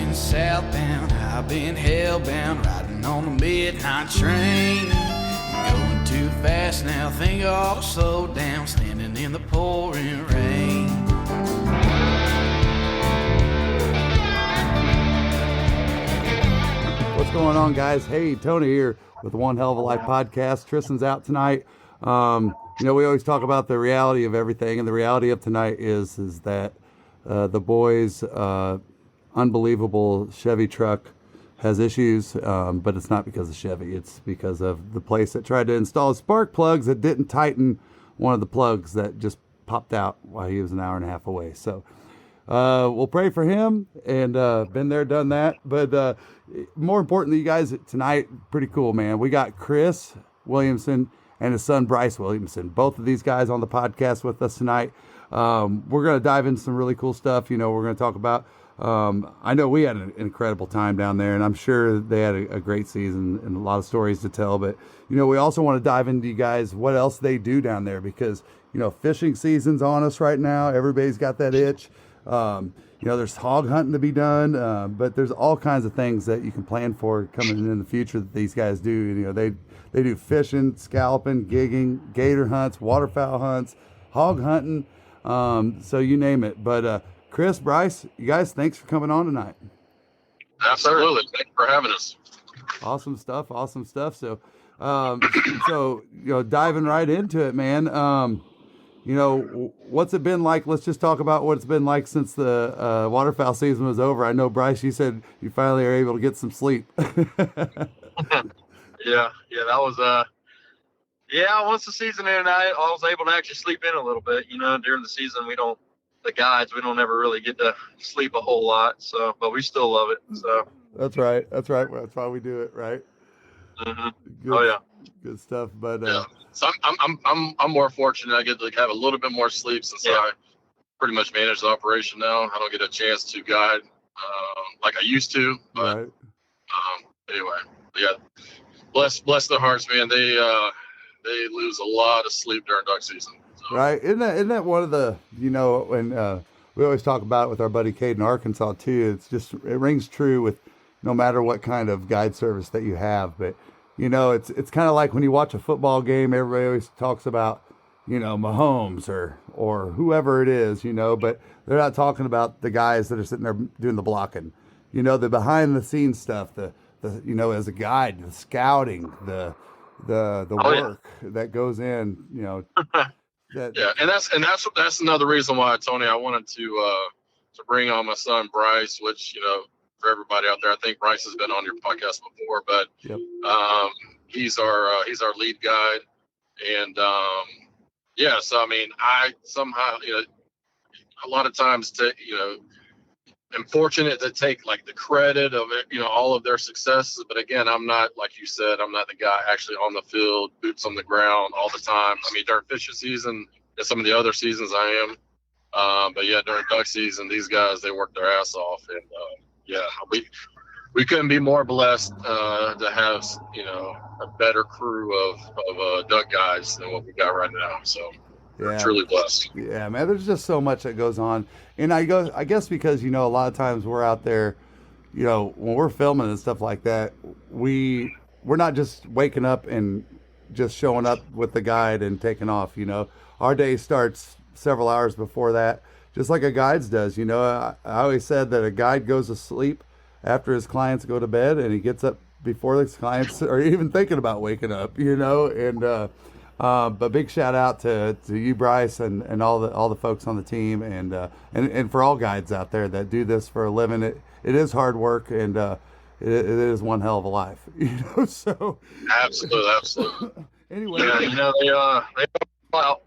been southbound, I've been hellbound, riding on the midnight train. Going too fast now, think I'll slow down, standing in the pouring rain. What's going on, guys? Hey, Tony here with the One Hell of a Life podcast. Tristan's out tonight. We always talk about the reality of everything, and the reality of tonight is that the boys' unbelievable Chevy truck has issues, but it's not because of Chevy. It's because of the place that tried to install spark plugs that didn't tighten one of the plugs that just popped out while he was an hour and a half away. So we'll pray for him, and been there, done that. But more importantly, you guys, tonight, pretty cool, man. We got Brice Williamson and his son, Brice Williamson. Both of these guys on the podcast with us tonight. We're going to dive into some really cool stuff. We're going to talk about, I know we had an incredible time down there, and I'm sure they had a great season and a lot of stories to tell. But, we also want to dive into you guys, what else they do down there, because, fishing season's on us right now. Everybody's got that itch. There's hog hunting to be done, but there's all kinds of things that you can plan for coming in the future that these guys do. They do fishing, scalloping, gigging, gator hunts, waterfowl hunts, hog hunting, so you name it. But Chris, Brice, you guys, thanks for coming on tonight. Absolutely. Thanks for having us. Awesome stuff. So, diving right into it, man. What's it been like? Let's just talk about what it's been like since the waterfowl season was over. I know, Brice, you said you finally are able to get some sleep. Yeah, that was once the season ended, I was able to actually sleep in a little bit. During the season, we don't ever really get to sleep a whole lot, so but we still love it. So that's right. That's why we do it, right? Mm-hmm. Oh yeah, good stuff. But yeah. So I'm more fortunate. I get to have a little bit more sleep since I pretty much manage the operation now. I don't get a chance to guide like I used to, but right. Anyway, yeah. Bless their hearts, man. They lose a lot of sleep during duck season. So. Right? Isn't that one of the when we always talk about it with our buddy Cade in Arkansas too. It rings true with no matter what kind of guide service that you have. But it's kind of like when you watch a football game, everybody always talks about Mahomes or whoever it is, but they're not talking about the guys that are sitting there doing the blocking. The behind the scenes stuff, the as a guide, the scouting, the work that goes in, and that's another reason why, Tony, I wanted to bring on my son Brice, which for everybody out there, I think Brice has been on your podcast before, but yep. He's our lead guide, and so I mean, I somehow a lot of times I'm fortunate to take like the credit of it, all of their successes. But again, I'm not, like you said, I'm not the guy actually on the field, boots on the ground all the time. I mean, during fishing season and some of the other seasons I am. But yeah, during duck season, these guys, they work their ass off. And we couldn't be more blessed to have, a better crew of duck guys than what we got right now. So we're truly blessed. Yeah, man, there's just so much that goes on. And I guess because, a lot of times we're out there, when we're filming and stuff like that, we're not just waking up and just showing up with the guide and taking off, Our day starts several hours before that, just like a guide's does. I always said that a guide goes to sleep after his clients go to bed, and he gets up before his clients are even thinking about waking up, and but big shout out to you, Brice, and all the folks on the team, and for all guides out there that do this for a living. It is hard work, and it is one hell of a life, So absolutely. Anyway, they well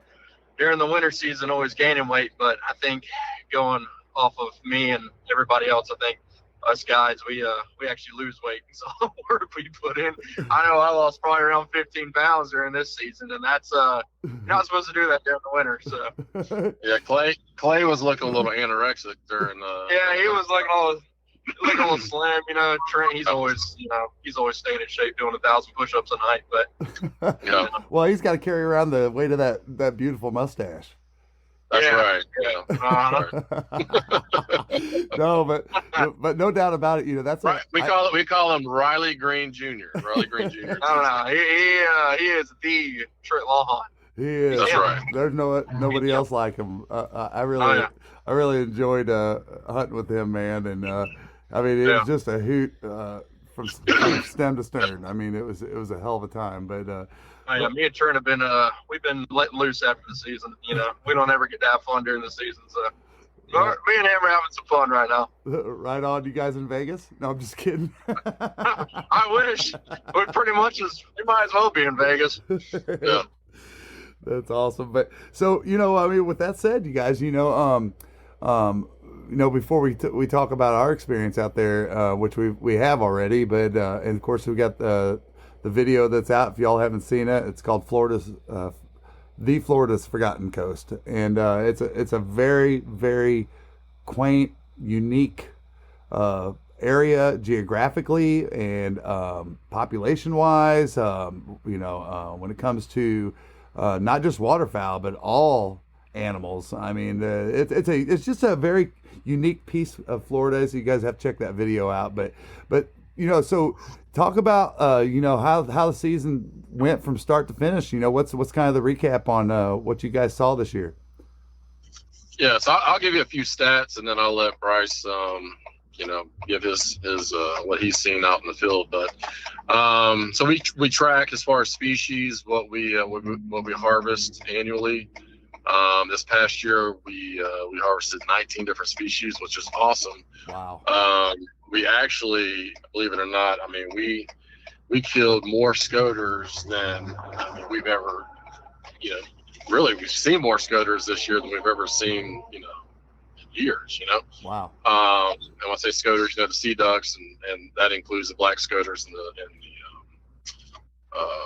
during the winter season always gaining weight, but I think going off of me and everybody else, I think us guides, we actually lose weight. So the work we put in, I know I lost probably around 15 pounds during this season, and that's you're not supposed to do that during the winter. So yeah, Clay was looking a little anorexic during. Yeah, he was looking a little slim. Trent, he's always staying in shape, doing 1,000 push-ups a night. But well, he's got to carry around the weight of that beautiful mustache. That's Yeah. right. Yeah. No, but no doubt about it. You know, that's Right. We call him Riley Green Jr. Riley Green Jr. No. He is the Trent Longhorn. He is. That's right. There's nobody else like him. I really enjoyed hunting with him, man. And I mean, it was just a hoot from stem to stern. I mean, it was a hell of a time. But me and Trent have been we've been letting loose after the season. You know, we don't ever get to have fun during the season, so me and him are having some fun right now. Right on. You guys in Vegas? No, I'm just kidding. I wish. We might as well be in Vegas. Yeah. That's awesome. But so, you know, I mean, with that said, you guys, you know, before we talk about our experience out there, which we have already, but and of course we got the video that's out. If y'all haven't seen it, it's called Florida's Forgotten Coast, and it's a very, very quaint, unique area geographically and population wise. When it comes to not just waterfowl, but all animals. I mean, it's just a very unique piece of Florida. So you guys have to check that video out. But you know, so talk about how the season went from start to finish. You know, what's kind of the recap on what you guys saw this year? Yeah, so I'll give you a few stats, and then I'll let Brice give his what he's seen out in the field. But so we track as far as species what we harvest annually. This past year we harvested 19 different species, which is awesome. Wow. We actually, believe it or not, I mean we killed more scoters than we've ever, really we've seen more scoters this year than we've ever seen, years, Wow. And when I say scoters, the sea ducks, and that includes the black scoters and the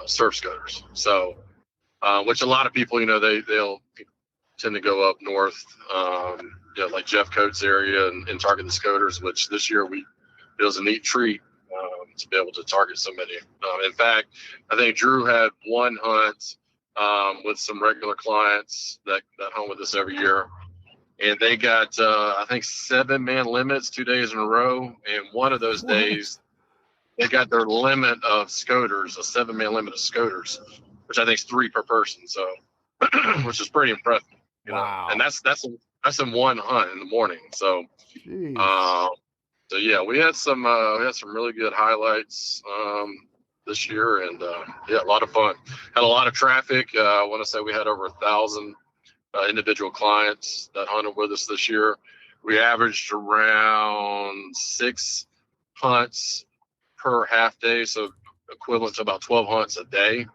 surf scoters. So, which a lot of people, they'll tend to go up north, like Jeff Coates area and target the scoters, which this year it was a neat treat to be able to target so many. In fact, I think Drew had one hunt with some regular clients that hunt with us every year. And they got, I think, 7-man limits 2 days in a row. And one of those days, they got their limit of scoters, a 7-man limit of scoters, which I think is 3 per person. So, which is pretty impressive. Wow. And that's in one hunt in the morning. So, yeah, we had some really good highlights this year, and a lot of fun. Had a lot of traffic. I want to say we had over 1,000. Individual clients that hunted with us this year. We averaged around 6 hunts per half day, so equivalent to about 12 hunts a day.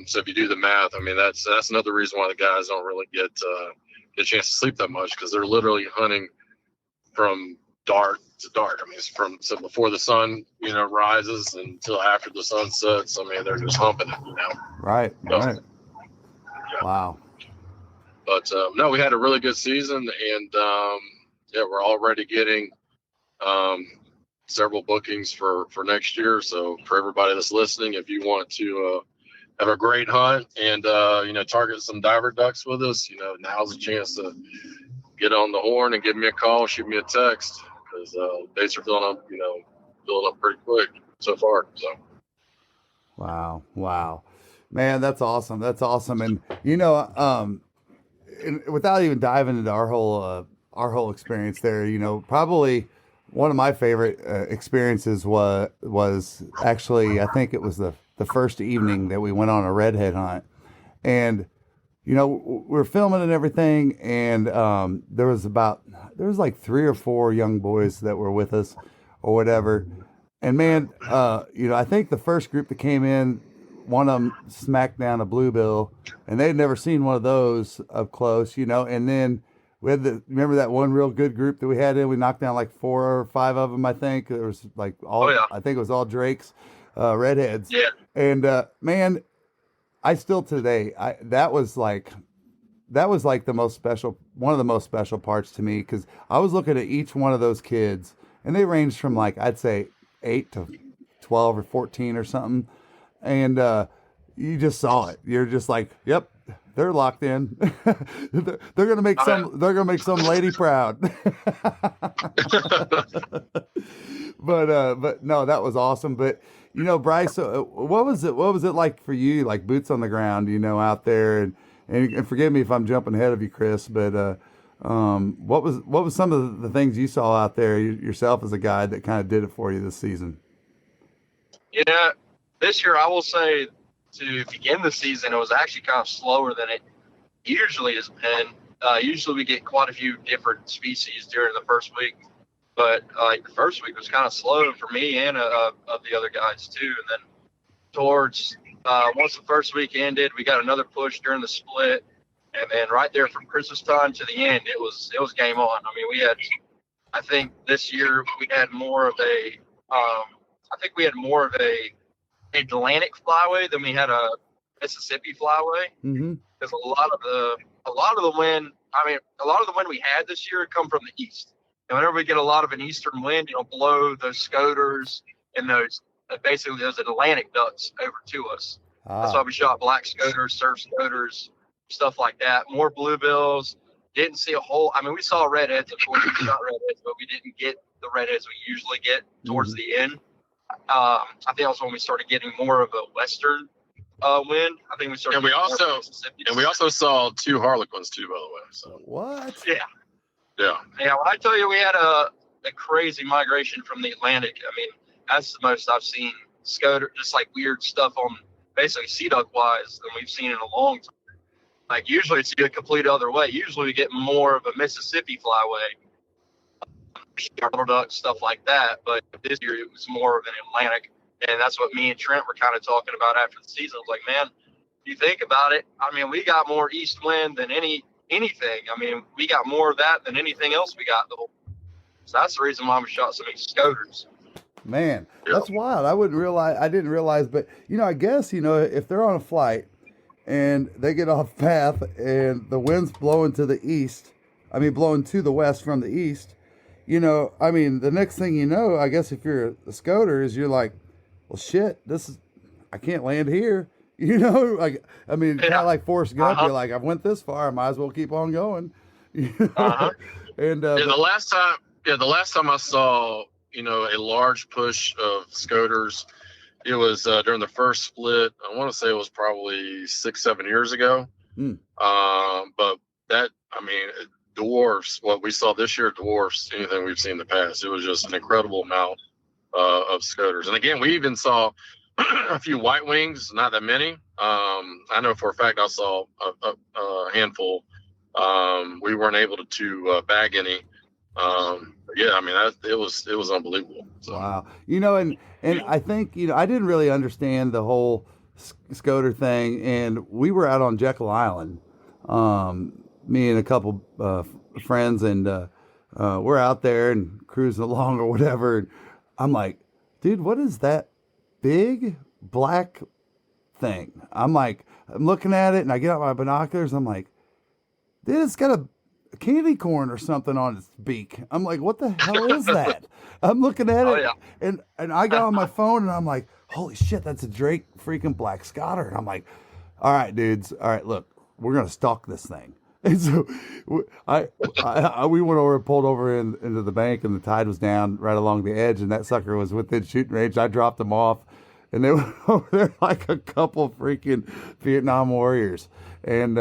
So if you do the math, I mean that's another reason why the guys don't really get a chance to sleep that much, because they're literally hunting from dark to dark. I mean, it's so before the sun rises until after the sun sets. I mean, they're just humping it. Right. Right. Yeah. Wow. But no, we had a really good season, and we're already getting several bookings for next year. So for everybody that's listening, if you want to have a great hunt and target some diver ducks with us, now's a chance to get on the horn and give me a call, shoot me a text, because dates are filling up pretty quick so far. So. Wow, man, that's awesome. And and without even diving into our whole experience there, probably one of my favorite experiences was actually, I think it was the first evening that we went on a redhead hunt, and we're filming and everything, and there was like 3 or 4 young boys that were with us or whatever, and man, I think the first group that came in, one of them smacked down a bluebill, and they'd never seen one of those up close, and then we had remember that one real good group that we had in, we knocked down like 4 or 5 of them. I think it was like I think it was all Drake's redheads. Yeah. And man, I still today, that was like the most special, one of the most special parts to me, because I was looking at each one of those kids, and they ranged from like, I'd say 8 to 12 or 14 or something. And you just saw it. You're just like, yep, they're locked in. They're gonna make some lady proud. But no, that was awesome. But Brice, what was it like for you, like boots on the ground, out there, and forgive me if I'm jumping ahead of you, Chris, but what was some of the things you saw out there yourself as a guide that kind of did it for you this season? Yeah, this year I will say, to begin the season, it was actually kind of slower than it usually has been. Usually we get quite a few different species during the first week, but the first week was kind of slow for me and of the other guys too. And then towards once the first week ended, we got another push during the split, and then right there from Christmas time to the end, it was game on. I mean, I think this year we had more of a Atlantic flyway than we had a Mississippi flyway. Mm-hmm. Because a lot of the wind we had this year come from the east. And whenever we get a lot of an eastern wind, blow those scoters and those Atlantic ducks over to us. That's why we shot black scoters, surf scoters, stuff like that. More bluebills. Didn't see a whole. I mean, we saw redheads, of course. We shot redheads, but we didn't get the redheads we usually get towards the end. I think that was when we started getting more of a western wind. I think we started. And we also saw 2 harlequins too, by the way. So what? Yeah. When I tell you we had a crazy migration from the Atlantic, I mean, that's the most I've seen scoter, just like weird stuff on basically sea duck wise than we've seen in a long time. Like usually it's the complete other way. Usually we get more of a Mississippi flyway, turtle duck, stuff like that. But this year it was more of an Atlantic. And that's what me and Trent were kind of talking about after the season. I was like, man, if you think about it, I mean, we got more east wind than anything. I mean, we got more of that than anything else we got. So that's the reason why we shot so many scoters. Man, that's wild. I didn't realize, but I guess, if they're on a flight and they get off path and the wind's blowing to the west from the east, the next thing I guess if you're a scoter is you're like, well, shit, I can't land here. Kind of like Forrest Gump. You're like, I've went this far, I might as well keep on going. And the last time I saw, a large push of scoters, it was during the first split. I want to say it was probably 6-7 years ago. But that, it dwarfs what we saw this year, dwarfs anything we've seen in the past. It was just an incredible amount of scoters. And again, we even saw a few white wings, not that many. I know for a fact I saw a handful. We weren't able to bag any. It was unbelievable. So. Wow. And I think, I didn't really understand the whole scoter thing. And we were out on Jekyll Island, me and a couple friends, and we're out there and cruising along or whatever. And I'm like, dude, what is that big black thing? I'm looking at it and I get out my binoculars. I'm like, dude, it's got a candy corn or something on its beak. I'm like, what the hell is that? I'm looking at it and I got on my phone and I'm like, holy shit, that's a Drake freaking black scotter. And I'm like, all right, dudes. All right, look, we're going to stalk this thing. And so we went over and pulled over into the bank, and the tide was down right along the edge, and that sucker was within shooting range. I dropped them off, and they were over there like a couple freaking Vietnam warriors. And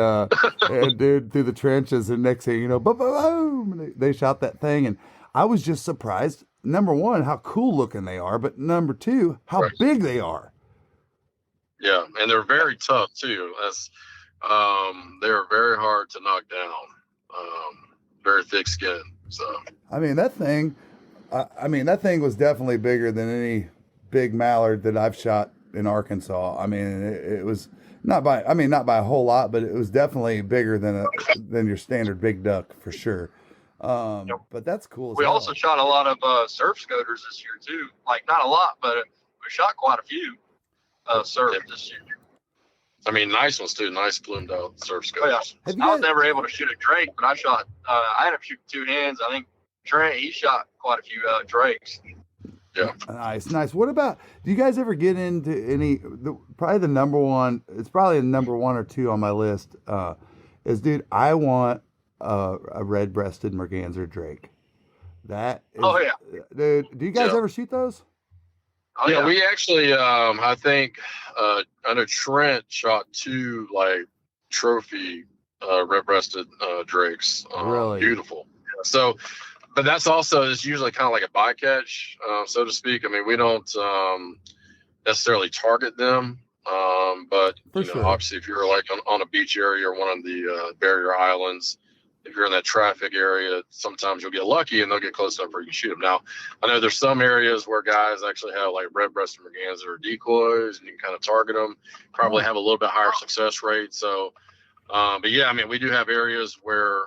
dude, through the trenches, and next thing you know, boom, they shot that thing. And I was just surprised, number one, how cool looking they are, but number two, how big they are. Yeah, and they're very tough too. They're very hard to knock down. Very thick skin. So that thing was definitely bigger than any big mallard that I've shot in Arkansas. It was not by a whole lot, but it was definitely bigger than your standard big duck for sure. But that's cool. We also shot a lot of surf scoters this year too. Like not a lot, but we shot quite a few surf this year. Nice ones too. Nice plumed out surf scoters. Oh, yeah. I was never able to shoot a drake, but I shot. I had to shoot 2 hands. I think Trent, he shot quite a few drakes. Yeah. Nice. What about, do you guys ever get into probably the number one, it's probably the number one or two on my list, is, dude, I want a red-breasted merganser drake. That is, Oh yeah. Dude, do you guys Yeah. ever shoot those? Oh yeah, yeah. we actually, I think, I know Trent shot 2 like trophy red-breasted drakes. Really? Beautiful. So, but that's also is usually kind of like a bycatch, so to speak. I mean, we don't necessarily target them, but For you know, sure. obviously, if you're like on a beach area or one of the barrier islands, if you're in that traffic area, sometimes you'll get lucky and they'll get close enough where you can shoot them. Now, I know there's some areas where guys actually have like red-breasted merganser or decoys, and you can kind of target them. Probably have a little bit higher success rate. So, but yeah, I mean, we do have areas where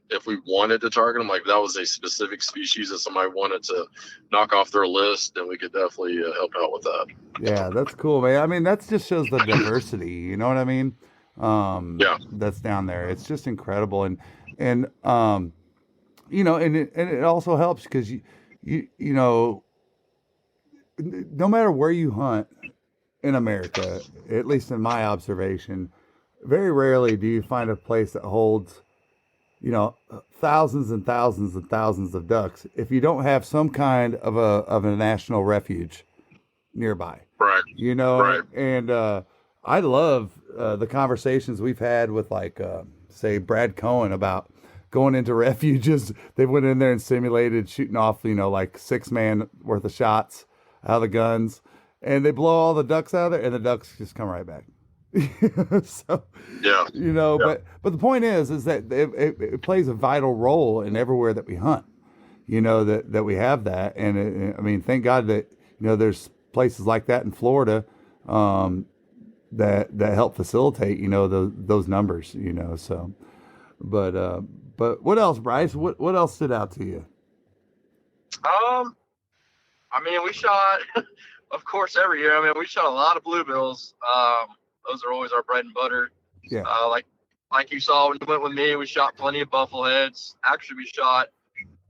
if we wanted to target them, like that was a specific species that somebody wanted to knock off their list, then we could definitely help out with that. Yeah, that's cool, man. I mean, that just shows the diversity. You know what I mean? Yeah. That's down there. It's just incredible, and you know, and it also helps because you know, no matter where you hunt in America, at least in my observation, very rarely do you find a place that holds, you know, thousands and thousands and thousands of ducks if you don't have some kind of a national refuge nearby. Right. You know, Right. and I love the conversations we've had with, like, say, Brad Cohen about going into refuges. They went in there and simulated shooting off, you know, like 6-man worth of shots out of the guns, and they blow all the ducks out of there, and the ducks just come right back. So, Yeah. you know, Yeah. but the point is that it plays a vital role in everywhere that we hunt. You know, that we have that, and I mean, thank God that, you know, there's places like that in Florida that help facilitate, you know, those numbers, you know. So, but what else, Brice? What else stood out to you? I mean, we shot, of course, every year. I mean, we shot a lot of bluebills. Those are always our bread and butter. Yeah. Like you saw when you went with me, we shot plenty of buffleheads. Actually, we shot,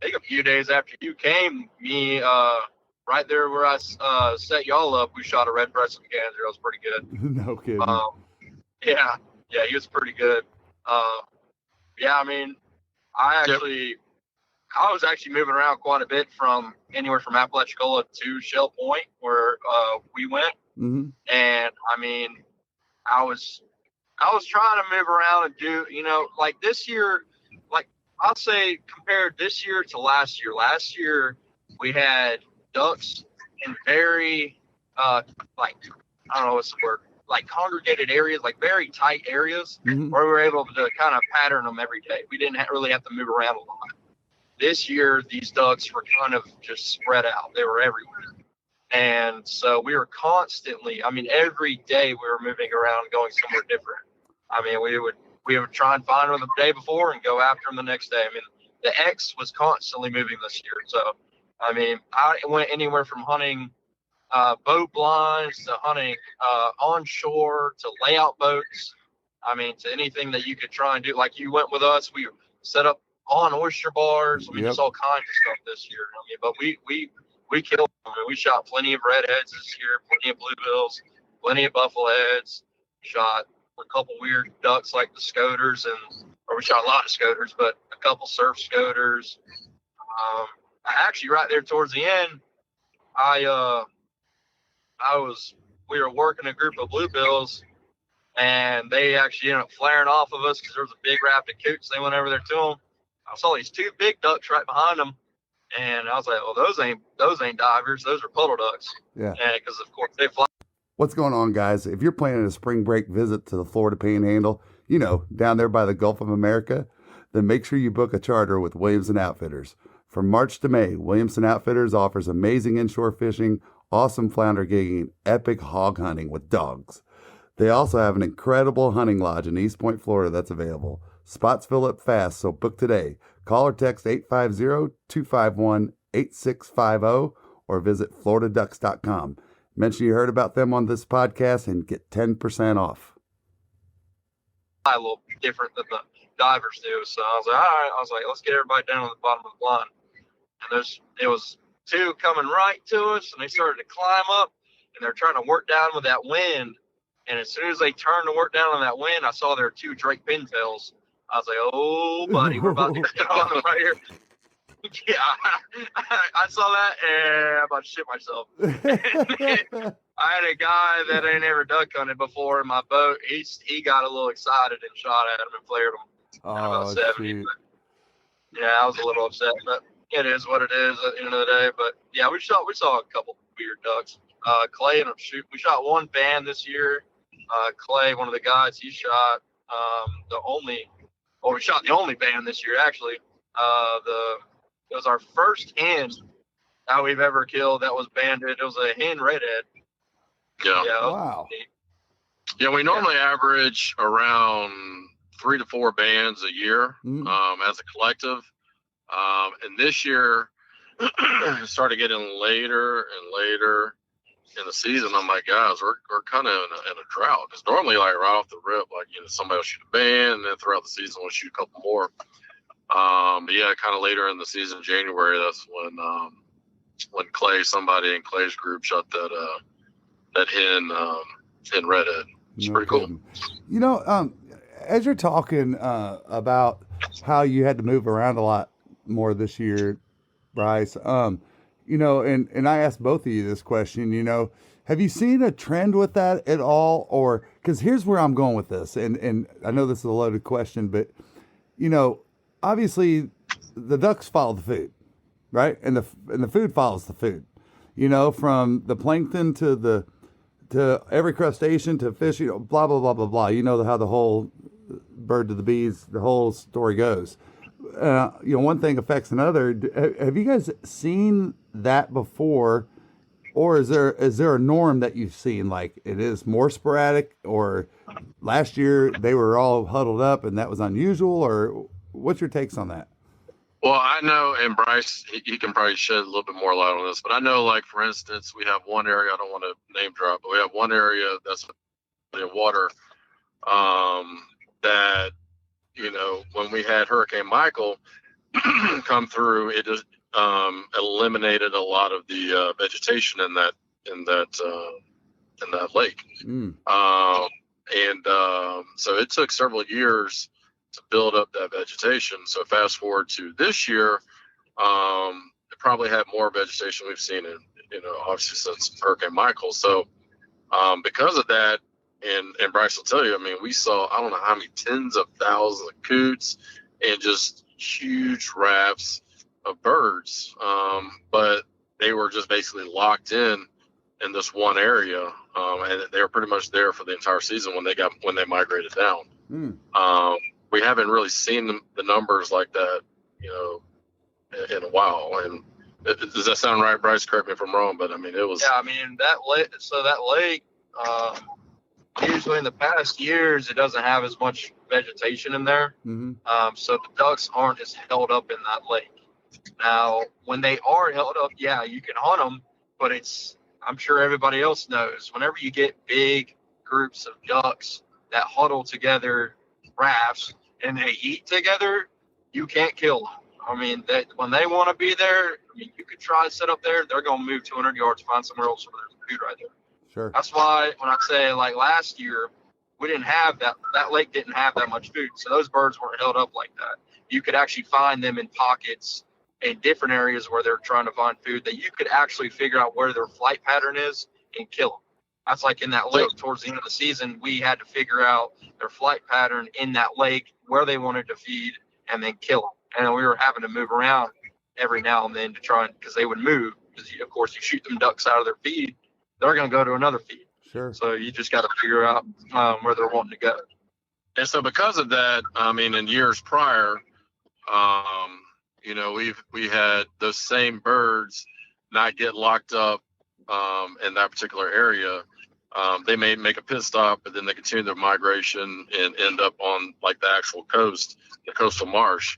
I think a few days after you came, right there where I set y'all up, we shot a red-breasted gander. That was pretty good. No kidding. Yeah, he was pretty good. Yeah, I mean, I was actually moving around quite a bit from anywhere from Apalachicola to Shell Point where we went. Mm-hmm. And I mean, I was trying to move around and do, you know, like this year, like I'll say compared this year to last year. Last year we had ducks in very like, I don't know what's the word, like congregated areas, like very tight areas, Mm-hmm. where we were able to kind of pattern them every day. We didn't really have to move around a lot. This year, these ducks were kind of just spread out. They were everywhere. And so we were constantly, I mean, every day we were moving around, going somewhere different. I mean, we would try and find them the day before and go after them the next day. I mean, the X was constantly moving this year. So, I mean, I went anywhere from hunting boat blinds to hunting onshore to layout boats. I mean, to anything that you could try and do. Like you went with us, we set up on oyster bars. I mean, just all kinds of stuff this year. I mean, but we killed them. I mean, we shot plenty of redheads this year, plenty of bluebills, plenty of buffleheads. Shot a couple weird ducks like the scoters, or we shot a lot of scoters, but a couple surf scoters. Actually, right there towards the end, we were working a group of bluebills, and they actually ended up flaring off of us because there was a big raft of coots. They went over there to them. I saw these 2 big ducks right behind them, and I was like, well, those ain't divers. Those are puddle ducks. Yeah. And because of course they fly. What's going on, guys? If you're planning a spring break visit to the Florida Panhandle, you know, down there by the Gulf of America, then make sure you book a charter with Williamson Outfitters. From March to May, Williamson Outfitters offers amazing inshore fishing, awesome flounder gigging, epic hog hunting with dogs. They also have an incredible hunting lodge in East Point, Florida that's available. Spots fill up fast, so book today. Call or text 850-251-8650 or visit floridaducks.com. Mention you heard about them on this podcast and get 10% off. A little different than the divers do. So I was like, all right. I was like, let's get everybody down on the bottom of the blind. And it was two coming right to us, and they started to climb up, and they're trying to work down with that wind. And as soon as they turned to work down on that wind, I saw there were two Drake pintails. I was like, "Oh, buddy, we're about to get on them right here." Yeah, I saw that, and I'm about to shit myself. I had a guy that ain't ever duck hunted before in my boat. He got a little excited and shot at him and flared him. Oh, About 70. shoot. But, yeah, I was a little upset, but it is what it is at the end of the day. But yeah, we saw a couple weird ducks. Clay and we shot one band this year. Clay, one of the guys, he shot we shot the only band this year actually. It was our first hen that we've ever killed that was banded. It was a hen redhead. Yeah. Wow. Yeah, we normally average around 3 to 4 bands a year as a collective. And this year, it started getting later and later in the season. I'm like, guys, we're kind of in a drought. Because normally, like right off the rip, like, somebody will shoot a band, and then throughout the season, we'll shoot a couple more. But yeah, kind of later in the season, January, that's when somebody in Clay's group shot that hen redhead. It's pretty cool. As you're talking about how you had to move around a lot more this year, Brice, and I asked both of you this question, have you seen a trend with that at all? Or, because here's where I'm going with this, and I know this is a loaded question, but, obviously the ducks follow the food, right? And the food follows the food, from the plankton to every crustacean to fish, blah, blah, blah, blah, blah. How the whole bird to the bees, the whole story goes. One thing affects another. Have you guys seen that before? Or is there a norm that you've seen? Like it is more sporadic, or last year they were all huddled up and that was unusual, or what's your takes on that? Well, I know, and Brice, he can probably shed a little bit more light on this, but I know, like, for instance, we have one area, I don't want to name drop, but we have one area that's in water that, when we had Hurricane Michael come through, it just eliminated a lot of the vegetation in that lake. So it took several years to build up that vegetation. So fast forward to this year, it probably had more vegetation we've seen in, obviously since Hurricane Michael. So because of that, and Brice will tell you, I mean, we saw, I don't know how many tens of thousands of coots and just huge rafts of birds. But they were just basically locked in this one area. And they were pretty much there for the entire season when they migrated down. We haven't really seen the numbers like that, in a while. And does that sound right, Brice? Correct me if I'm wrong, but I mean, it was. Yeah, I mean, that lake, usually in the past years, it doesn't have as much vegetation in there. So the ducks aren't as held up in that lake. Now, when they are held up, yeah, you can hunt them, but I'm sure everybody else knows, whenever you get big groups of ducks that huddle together, rafts, and they eat together, you can't kill them. I mean, when they want to be there, I mean, you could try to set up there, they're going to move 200 yards, find somewhere else where there's food right there. Sure. That's why when I say, like, last year, we didn't have that lake didn't have that much food, so those birds weren't held up like that. You could actually find them in pockets in different areas where they're trying to find food that you could actually figure out where their flight pattern is and kill them. That's like in that lake towards the end of the season, we had to figure out their flight pattern in that lake, where they wanted to feed, and then kill them. And we were having to move around every now and then to try because they would move. Because, of course, you shoot them ducks out of their feed, they're going to go to another feed. Sure. So you just got to figure out where they're wanting to go. And so because of that, I mean, in years prior, we had those same birds not get locked up in that particular area. They may make a pit stop, but then they continue their migration and end up on like the actual coast, the coastal marsh.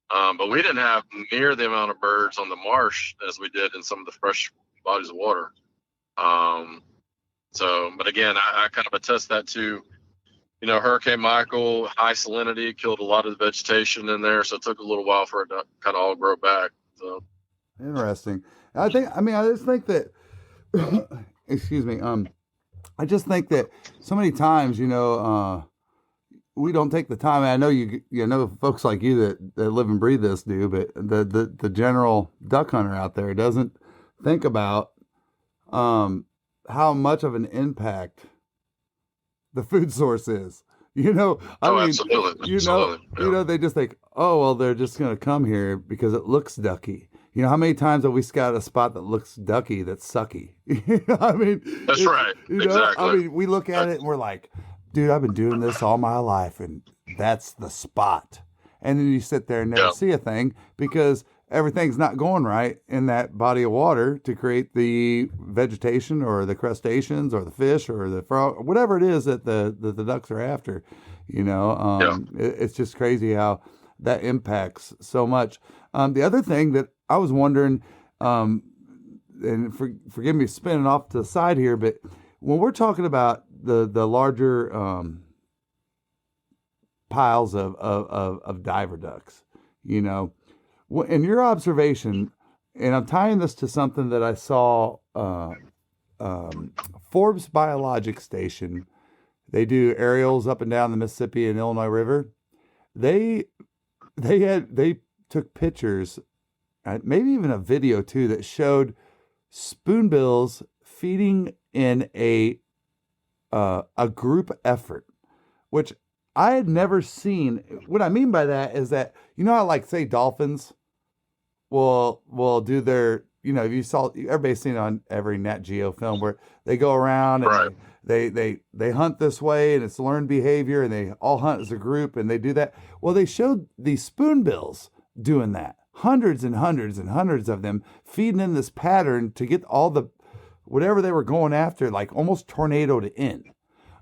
But we didn't have near the amount of birds on the marsh as we did in some of the fresh bodies of water. But again, I kind of attest that to, Hurricane Michael, high salinity killed a lot of the vegetation in there. So it took a little while for it to kind of all grow back. So Interesting. I just think that, excuse me. I just think that so many times, we don't take the time. I know you know, folks like you that live and breathe this do, but the general duck hunter out there doesn't think about, how much of an impact the food source is. Absolutely. Absolutely. They just think, oh, well, they're just going to come here because it looks ducky. How many times have we scouted a spot that looks ducky that's sucky? That's right. Exactly. We look at it and we're like, dude, I've been doing this all my life, and that's the spot. And then you sit there and never see a thing because everything's not going right in that body of water to create the vegetation or the crustaceans or the fish or the frog, whatever it is that the ducks are after. It's just crazy how that impacts so much. The other thing that I was wondering, and forgive me spinning off to the side here, but when we're talking about the larger piles of diver ducks, in your observation, and I'm tying this to something that I saw, Forbes Biologic Station, they do aerials up and down the Mississippi and Illinois River. They took pictures, maybe even a video too, that showed spoonbills feeding in a group effort, which I had never seen. What I mean by that is that, how, like, say, dolphins will do their, if you saw, everybody's seen on every Nat Geo film where they go around and they hunt this way and it's learned behavior and they all hunt as a group and they do that. Well, they showed these spoonbills doing that. Hundreds and hundreds and hundreds of them feeding in this pattern to get all the, whatever they were going after, like almost tornadoed in.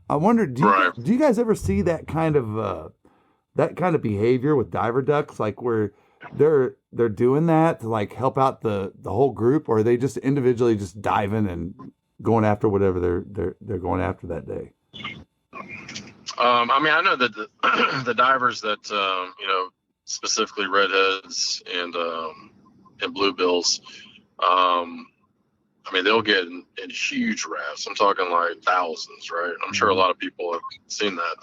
I wonder, do you guys ever see that kind of behavior with diver ducks, like where they're doing that to like help out the whole group, or are they just individually just diving and going after whatever they're going after that day? I know that the divers that specifically redheads and bluebills, they'll get in huge rafts. I'm talking like thousands, right? I'm sure a lot of people have seen that.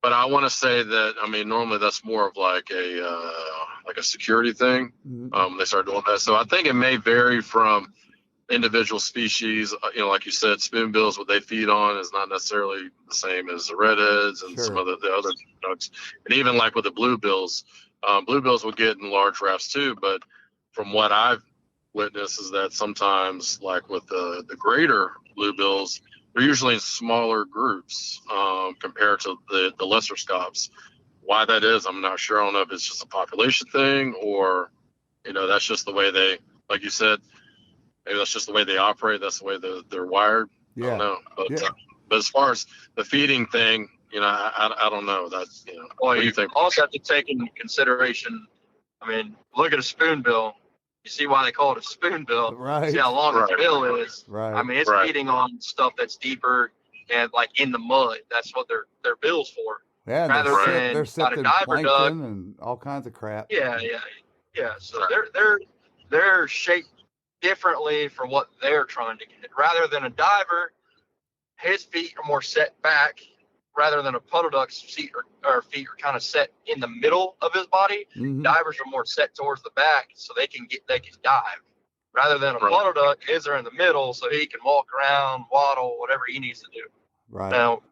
But I want to say that, normally that's more of like a security thing. They start doing that. So I think it may vary from individual species. Like you said, spoonbills, what they feed on is not necessarily the same as the redheads and some of the other ducks. And even like with the bluebills will get in large rafts too. But from what I've witnessed is that sometimes, like with the greater bluebills, they're usually in smaller groups compared to the lesser scops. Why that is, I'm not sure. I don't know if it's just a population thing or, that's just the way they, like you said, maybe that's just the way they operate. That's the way they're wired. I don't know. But as far as the feeding thing, I don't know. That's, Well, what do you think? Also have to take into consideration, look at a spoonbill. You see why they call it a spoonbill. Right. See how long its bill is. Right. It's feeding on stuff that's deeper and like in the mud. That's what their bill's for. Yeah. Rather than they're got a diver duck and all kinds of crap. Yeah. So they're shaped differently for what they're trying to get. Rather than a diver, his feet are more set back. Rather than a puddle duck's feet are kind of set in the middle of his body. Divers are more set towards the back, so they can dive. Rather than a puddle duck, his are in the middle, so he can walk around, waddle, whatever he needs to do. Right. Now,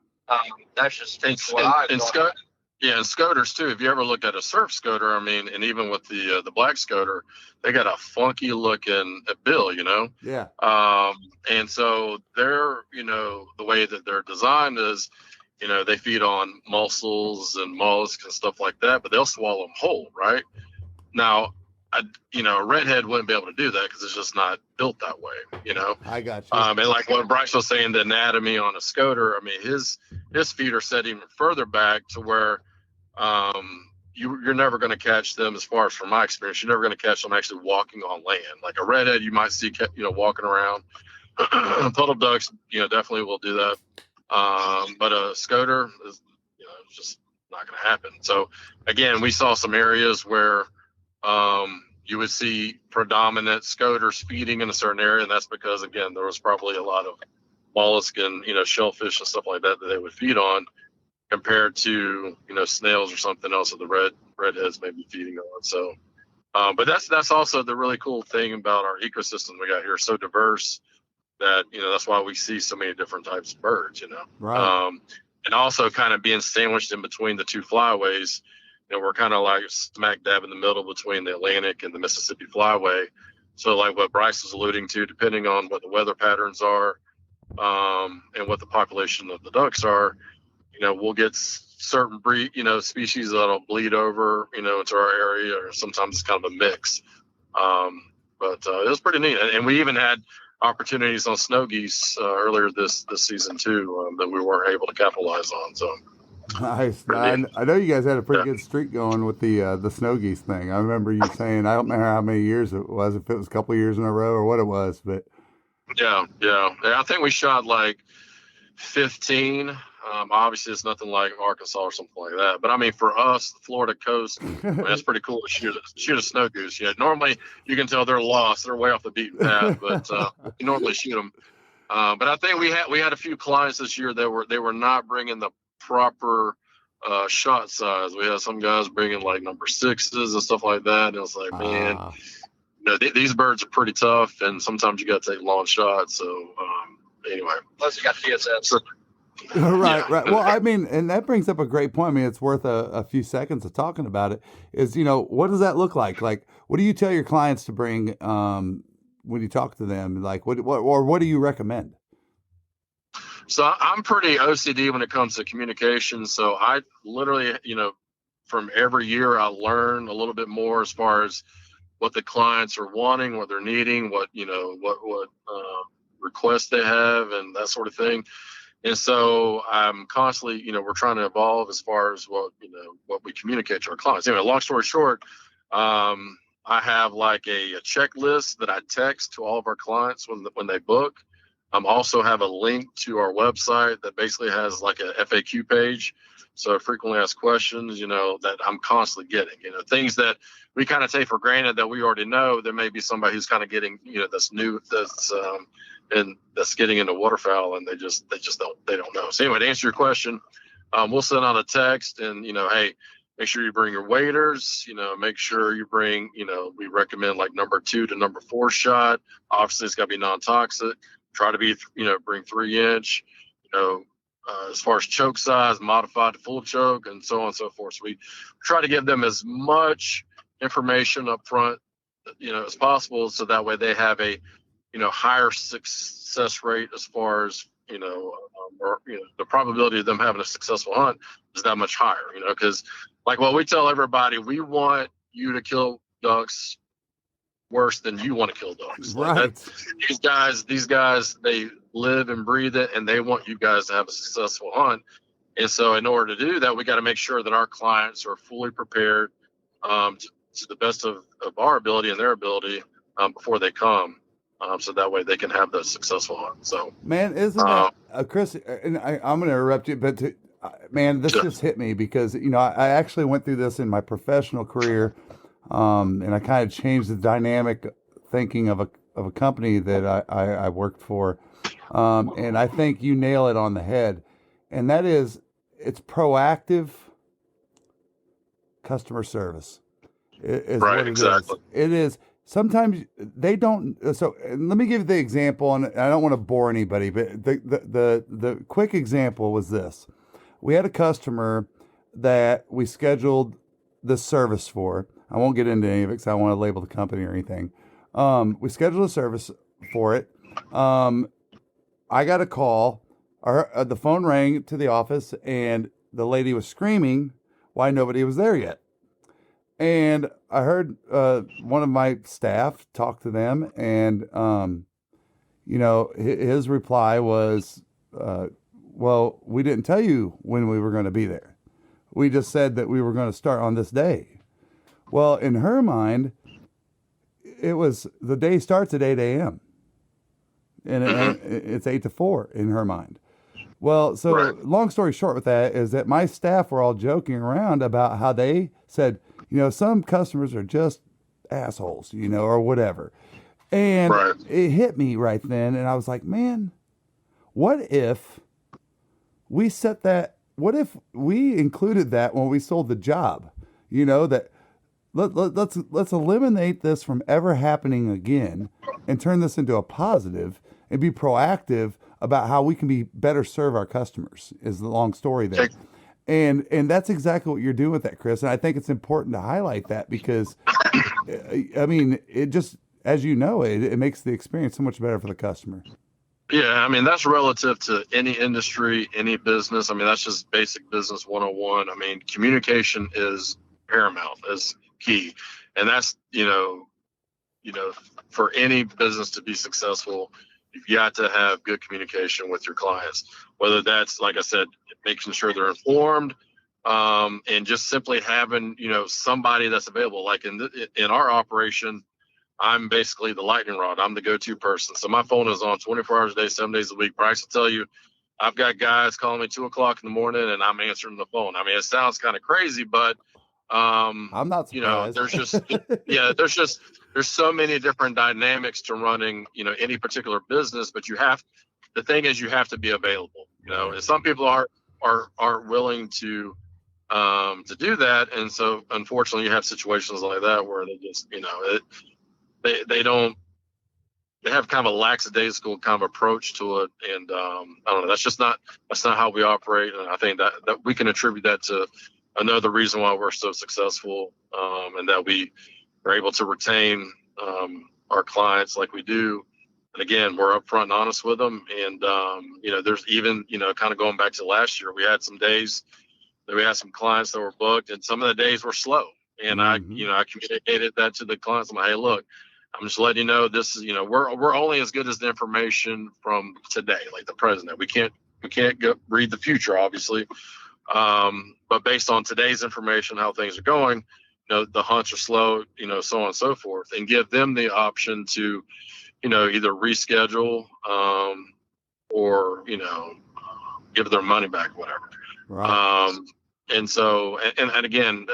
that's just what I thought. Yeah, and scoters too. If you ever looked at a surf scoter, and even with the black scoter, they got a funky looking bill, Yeah. And so they're, the way that they're designed is, they feed on mussels and mollusks and stuff like that, but they'll swallow them whole, right? Now, a redhead wouldn't be able to do that because it's just not built that way, I got you. And like what Brice was saying, the anatomy on a scoter, his feet are set even further back to where you're never going to catch them, as far as from my experience, you're never going to catch them actually walking on land. Like a redhead, you might see, walking around. Puddle ducks, definitely will do that. But a scoter is, it's just not going to happen. So again, we saw some areas where, you would see predominant scoters feeding in a certain area, and that's because, again, there was probably a lot of mollusk and, shellfish and stuff like that that they would feed on, compared to, snails or something else that the redheads may be feeding on. So, but that's also the really cool thing about our ecosystem we got here. It's so diverse that, that's why we see so many different types of birds, Right. And also kind of being sandwiched in between the two flyways. We're kind of like smack dab in the middle between the Atlantic and the Mississippi flyway. So like what Brice was alluding to, depending on what the weather patterns are, and what the population of the ducks are, we'll get certain species that'll bleed over, into our area, or sometimes it's kind of a mix. But it was pretty neat. And we even had opportunities on snow geese earlier this season too, that we weren't able to capitalize on. So Nice. I know you guys had a pretty good streak going with the snow geese thing. I remember you saying, I don't remember how many years it was, if it was a couple of years in a row or what it was, but yeah. I think we shot like 15. Obviously, it's nothing like Arkansas or something like that. But I mean, for us, the Florida coast, that's pretty cool to shoot a snow goose. Yeah, normally you can tell they're lost; they're way off the beaten path. But you normally shoot them. But I think we had a few clients this year that they were not bringing the proper shot size. We had some guys bringing like number 6s and stuff like that. And it was like, man, these birds are pretty tough, and sometimes you got to take long shots. So anyway, Plus you got TSS. Right. Well, I mean, and that brings up a great point. I mean, it's worth a few seconds of talking about it. Is, what does that look like? Like, what do you tell your clients to bring when you talk to them? Like, what do you recommend? So I'm pretty OCD when it comes to communication. So I literally, from every year I learn a little bit more as far as what the clients are wanting, what they're needing, what requests they have, and that sort of thing. And so I'm constantly, we're trying to evolve as far as what we communicate to our clients. Anyway, long story short, I have like a checklist that I text to all of our clients when they book. Also have a link to our website that basically has like a FAQ page. So frequently asked questions, that I'm constantly getting, things that we kind of take for granted that we already know. There may be somebody who's kind of getting, that's new, that's getting into waterfowl, and they don't know. So anyway, to answer your question, we'll send out a text and, hey, make sure you bring your waders, make sure you bring, we recommend like number 2 to number 4 shot. Obviously it's got to be non-toxic. Try to be, bring 3-inch, as far as choke size, modified to full choke, and so on and so forth. So we try to give them as much information up front, as possible, so that way they have a, higher success rate as far as, the probability of them having a successful hunt is that much higher, because like what we tell everybody, we want you to kill ducks worse than you want to kill ducks. Right. These guys, they live and breathe it, and they want you guys to have a successful hunt. And so in order to do that, we got to make sure that our clients are fully prepared to the best of our ability and their ability before they come. So that way they can have the successful hunt. So, man, isn't that Chris? And I'm going to interrupt you, but man, this just hit me because I actually went through this in my professional career, and I kind of changed the dynamic thinking of a company that I worked for, and I think you nail it on the head, and that is it's proactive customer service. Is right, what it exactly. is. It is. Sometimes they don't. So let me give you the example, and I don't want to bore anybody, but the quick example was this: we had a customer that we scheduled the service for. I won't get into any of it because I don't want to label the company or anything. We scheduled a service for it. I got a call. The phone rang to the office, and the lady was screaming why nobody was there yet. And I heard one of my staff talk to them, and his reply was, "Well, we didn't tell you when we were going to be there. We just said that we were going to start on this day." Well, in her mind, it was the day starts at 8 a.m. and it's 8 to 4 in her mind. Well, so right. Long story short with that is that my staff were all joking around about how they said, some customers are just assholes, or whatever. And Right. it hit me right then. And I was like, man, what if what if we included that when we sold the job, that let's eliminate this from ever happening again and turn this into a positive and be proactive about how we can be better serve our customers is the long story there. And that's exactly what you're doing with that, Chris. And I think it's important to highlight that because, I mean, it just, as it makes the experience so much better for the customer. Yeah, I mean, that's relative to any industry, any business. I mean, that's just basic business 101. I mean, communication is paramount, is key. And that's, for any business to be successful, you've got to have good communication with your clients, whether that's, like I said, making sure they're informed, and just simply having, somebody that's available. Like in our operation, I'm basically the lightning rod. I'm the go-to person. So my phone is on 24 hours a day, 7 days a week. Brice will tell you, I've got guys calling me 2:00 in the morning and I'm answering the phone. I mean, it sounds kind of crazy, but I'm not surprised. there's so many different dynamics to running, any particular business, but the thing is you have to be available, and some people aren't willing to do that. And so unfortunately you have situations like that where they just, they have kind of a lackadaisical kind of approach to it. And I don't know, that's not how we operate. And I think that we can attribute that to another reason why we're so successful, and that we are able to retain our clients like we do. And again, we're upfront and honest with them. And, there's even, kind of going back to last year, we had some days that we had some clients that were booked and some of the days were slow. And I communicated that to the clients. I'm like, hey, look, I'm just letting you know this is, we're only as good as the information from today, like the present. We can't go read the future, obviously. But based on today's information, how things are going, the hunts are slow, so on and so forth, and give them the option to, either reschedule, or, give their money back, whatever. Right. And so, and again,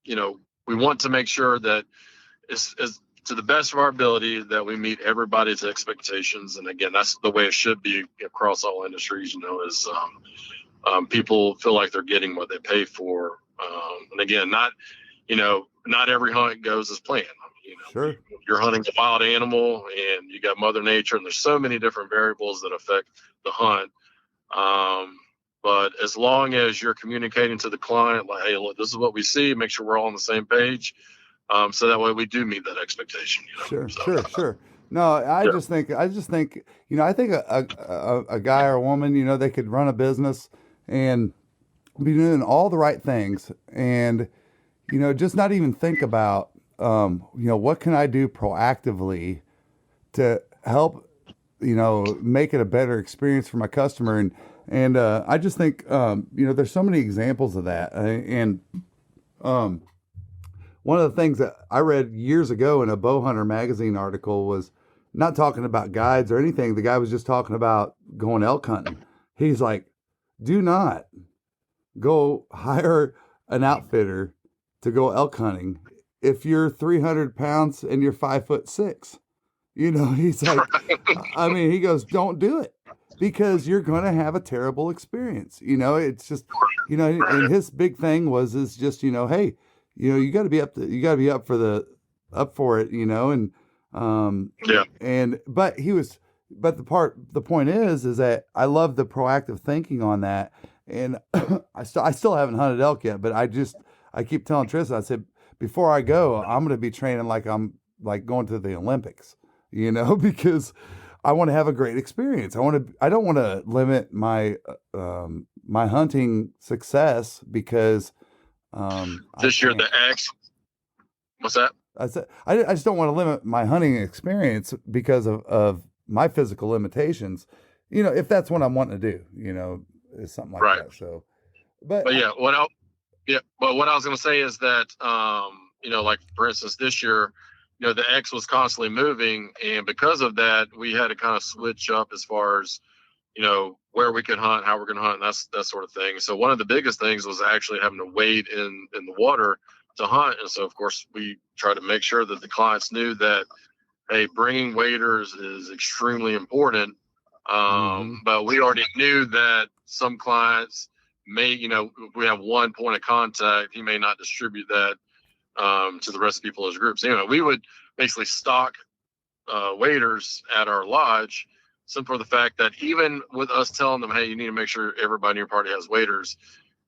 we want to make sure that it's to the best of our ability that we meet everybody's expectations. And again, that's the way it should be across all industries, is people feel like they're getting what they pay for. And again, not every hunt goes as planned. Sure. You're hunting a wild animal and you got Mother Nature, and there's so many different variables that affect the hunt. But as long as you're communicating to the client, like, hey, look, this is what we see, make sure we're all on the same page. So that way we do meet that expectation. Sure. No, I just think, I think a guy or a woman, they could run a business and be doing all the right things and, just not even think about, what can I do proactively to help, make it a better experience for my customer. And I just think, there's so many examples of that. And one of the things that I read years ago in a bow hunter magazine article was not talking about guides or anything. The guy was just talking about going elk hunting. He's like, do not go hire an outfitter to go elk hunting if you're 300 pounds and you're 5'6". He's like, he goes, don't do it because you're going to have a terrible experience. It's just, and his big thing is just, hey, you got to be up for it, and, the point is that I love the proactive thinking on that. And I still haven't hunted elk yet, but I keep telling Tristan, I said, before I go, I'm going to be training like I'm like going to the Olympics, because I want to have a great experience. I don't want to limit my, my hunting success because, this year the X, what's that? I just don't want to limit my hunting experience because of my physical limitations, if that's what I'm wanting to do, is something like that. So, but yeah, what I was going to say is that, like for instance, this year, the X was constantly moving, and because of that, we had to kind of switch up as far as, where we could hunt, how we're going to hunt, and that sort of thing. So one of the biggest things was actually having to wade in the water to hunt. And so, of course, we try to make sure that the clients knew that, hey, bringing waders is extremely important. But we already knew that some clients may, we have one point of contact. He may not distribute that to the rest of the people as groups. Anyway, we would basically stock waders at our lodge, simply for the fact that even with us telling them, hey, you need to make sure everybody in your party has waders,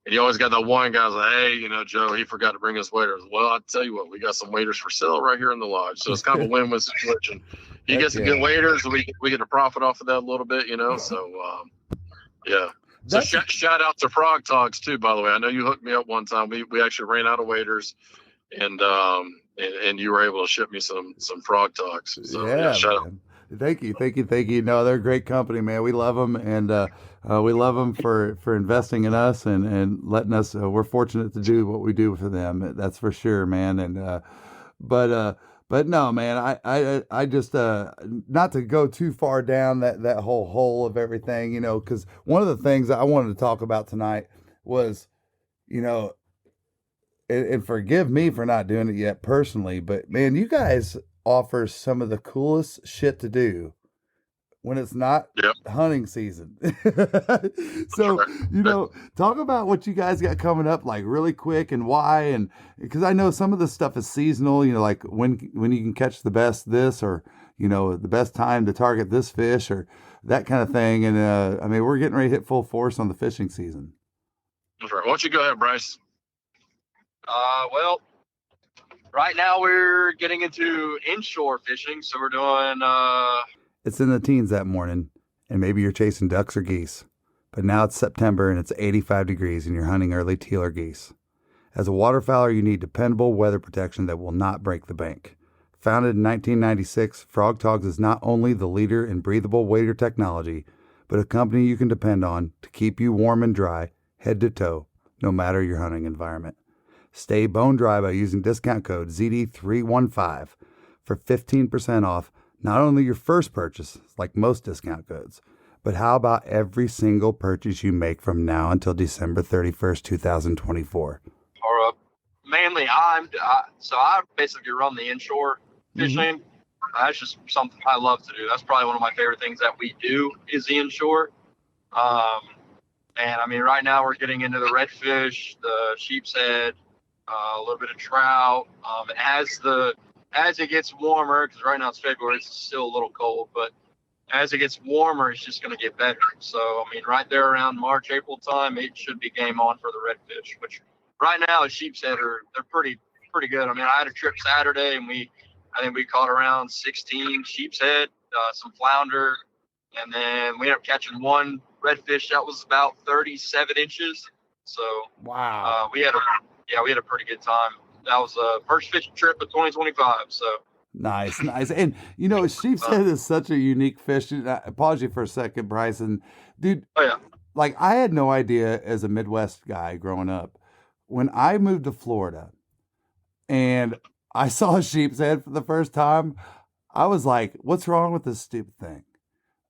and you always got that one guy like, hey, Joe, he forgot to bring us waders. Well, I'll tell you what, we got some waders for sale right here in the lodge. So it's kind of a win-win situation. He gets to get waders, and we get to profit off of that a little bit, So, yeah. So shout out to Frog Talks too, by the way. I know you hooked me up one time. We actually ran out of waders, and you were able to ship me some Frog Talks. So yeah, shout out. Thank you. No, they're a great company, man. We love them, and we love them for investing in us and letting us. We're fortunate to do what we do for them. That's for sure, man. And but no, man. I just not to go too far down that whole hole of everything, because one of the things I wanted to talk about tonight was, and forgive me for not doing it yet personally, but man, you guys offer some of the coolest shit to do when it's not hunting season. So, talk about what you guys got coming up, like really quick, and why. And because I know some of the stuff is seasonal, like when you can catch the best this, or, the best time to target this fish, or that kind of thing. And we're getting ready to hit full force on the fishing season. That's right. Why don't you go ahead, Brice? Well, right now we're getting into inshore fishing, so we're doing It's in the teens that morning, and maybe you're chasing ducks or geese. But now it's September and it's 85 degrees and you're hunting early teal or geese. As a waterfowler, you need dependable weather protection that will not break the bank. Founded in 1996, Frog Talks is not only the leader in breathable wader technology, but a company you can depend on to keep you warm and dry, head to toe, no matter your hunting environment. Stay bone dry by using discount code ZD315 for 15% off not only your first purchase, like most discount codes, but how about every single purchase you make from now until December 31st, 2024? Or mainly, so I basically run the inshore fishing. That's just something I love to do. That's probably one of my favorite things that we do is the inshore. And right now we're getting into the redfish, the sheep's head, a little bit of trout. As it gets warmer, because right now it's February, it's still a little cold, but as it gets warmer, it's just going to get better. So, right there around March, April time, it should be game on for the redfish, which right now, sheep's head they're pretty good. I had a trip Saturday, and I think we caught around 16 sheep's head, some flounder, and then we ended up catching one redfish that was about 37 inches. So, wow. We had a pretty good time. That was the first fishing trip of 2025. So nice. And sheep's head is such a unique fish. I pause you for a second, Brice. And dude, like I had no idea as a Midwest guy growing up. When I moved to Florida and I saw a sheep's head for the first time, I was like, what's wrong with this stupid thing?